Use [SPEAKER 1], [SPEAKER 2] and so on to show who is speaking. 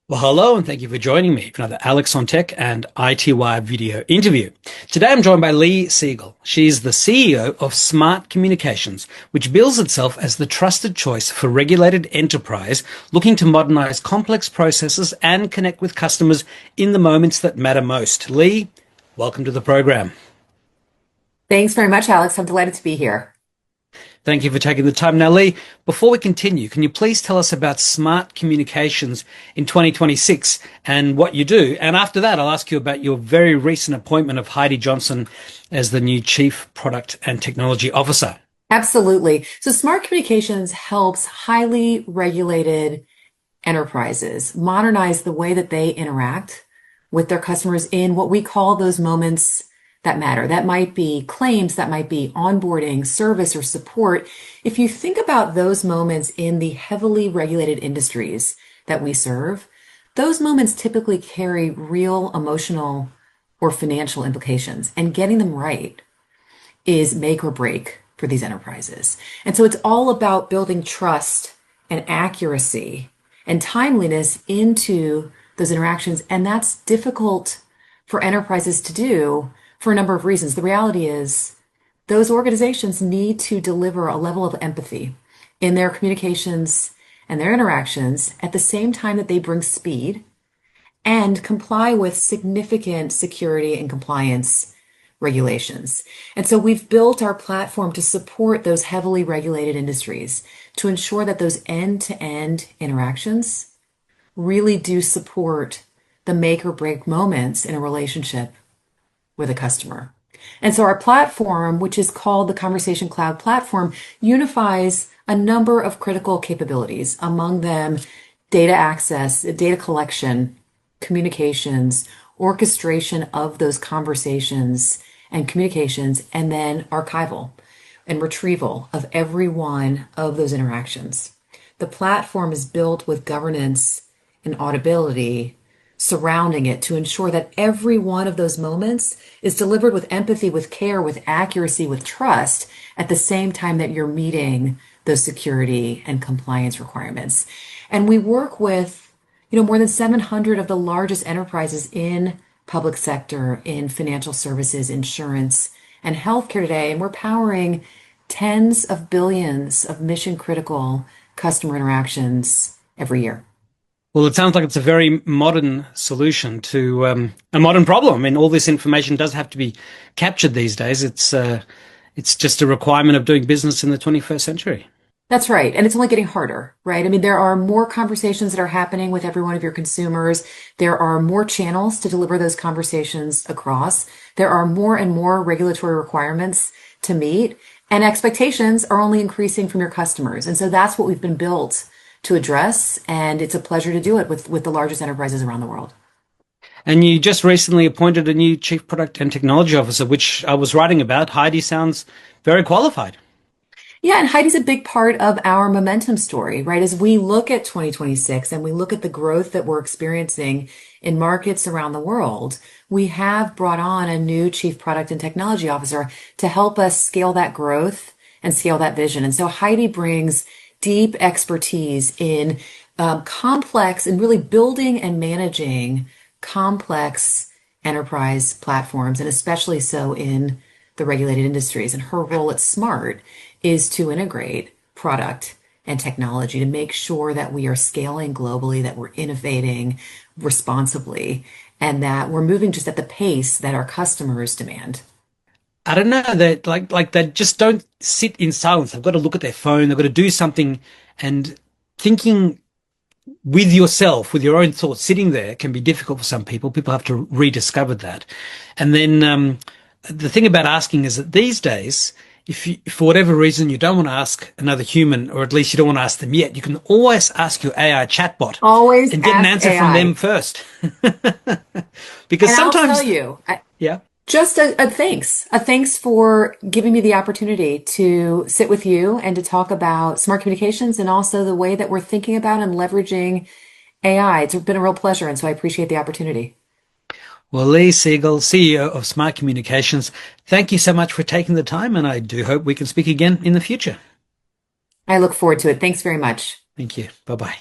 [SPEAKER 1] Well, hello, and thank you for joining me for another Alex on Tech and ITY video interview. Today I'm joined by Lee Siegel. She's the CEO of Smart Communications, which bills itself as the trusted choice for regulated enterprise looking to modernize complex processes and connect with customers in the moments that matter most. Lee, welcome to the program.
[SPEAKER 2] Thanks very much, Alex. I'm delighted to be here.
[SPEAKER 1] Thank you for taking the time. Now, Lee, before we continue, can you please tell us about Smart Communications in 2026 and what you do? And after that, I'll ask you about your very recent appointment of Heidi Johnson as the new Chief Product and Technology Officer.
[SPEAKER 2] Absolutely. So Smart Communications helps highly regulated enterprises modernize the way that they interact with their customers in what we call those moments that matter. That might be claims, that might be onboarding, service, or support. If you think about those moments in the heavily regulated industries that we serve, those moments typically carry real emotional or financial implications, and getting them right is make or break for these enterprises. And so it's all about building trust and accuracy and timeliness into those interactions. And that's difficult for enterprises to do for a number of reasons. The reality is those organizations need to deliver a level of empathy in their communications and their interactions at the same time that they bring speed and comply with significant security and compliance regulations. And so we've built our platform to support those heavily regulated industries to ensure that those end-to-end interactions really do support the make or break moments in a relationship with a customer. And so our platform, which is called the Conversation Cloud Platform, unifies a number of critical capabilities, among them data access, data collection, communications, orchestration of those conversations and communications, and then archival and retrieval of every one of those interactions. The platform is built with governance and auditability surrounding it to ensure that every one of those moments is delivered with empathy, with care, with accuracy, with trust at the same time that you're meeting those security and compliance requirements. And we work with, more than 700 of the largest enterprises in public sector, in financial services, insurance, and healthcare today. And we're powering tens of billions of mission critical customer interactions every year.
[SPEAKER 1] Well, it sounds like it's a very modern solution to a modern problem. I mean, all this information does have to be captured these days. It's just a requirement of doing business in the 21st century.
[SPEAKER 2] That's right. And it's only getting harder, right? I mean, there are more conversations that are happening with every one of your consumers. There are more channels to deliver those conversations across. There are more and more regulatory requirements to meet, and expectations are only increasing from your customers. And so that's what we've been built to address, and it's a pleasure to do it with the largest enterprises around the world.
[SPEAKER 1] And you just recently appointed a new Chief Product and Technology Officer, which I was writing about. Heidi sounds very qualified.
[SPEAKER 2] Yeah, and Heidi's a big part of our momentum story, right? As we look at 2026 and we look at the growth that we're experiencing in markets around the world, we have brought on a new Chief Product and Technology Officer to help us scale that growth and scale that vision. And so Heidi brings deep expertise in complex and really building and managing complex enterprise platforms, and especially so in the regulated industries. And her role at Smart is to integrate product and technology to make sure that we are scaling globally, that we're innovating responsibly, and that we're moving just at the pace that our customers demand.
[SPEAKER 1] I don't know, that like they just don't sit in silence. They've got to look at their phone. They've got to do something, and thinking with yourself, with your own thoughts, sitting there can be difficult for some people. People have to rediscover that. And then the thing about asking is that these days, if you, for whatever reason, you don't want to ask another human, or at least you don't want to ask them yet, you can always ask your AI chatbot
[SPEAKER 2] Always
[SPEAKER 1] and get an
[SPEAKER 2] ask
[SPEAKER 1] answer from
[SPEAKER 2] AI.
[SPEAKER 1] them first. Because
[SPEAKER 2] And I'll tell
[SPEAKER 1] sometimes,
[SPEAKER 2] you,
[SPEAKER 1] yeah.
[SPEAKER 2] just a thanks for giving me the opportunity to sit with you and to talk about smart communications and also the way that we're thinking about and leveraging AI. It's been a real pleasure, and so I appreciate the opportunity.
[SPEAKER 1] Well, Lee Siegel, CEO of Smart Communications, thank you so much for taking the time, and I do hope we can speak again in the future.
[SPEAKER 2] I look forward to it. Thanks very much.
[SPEAKER 1] Thank you. Bye bye.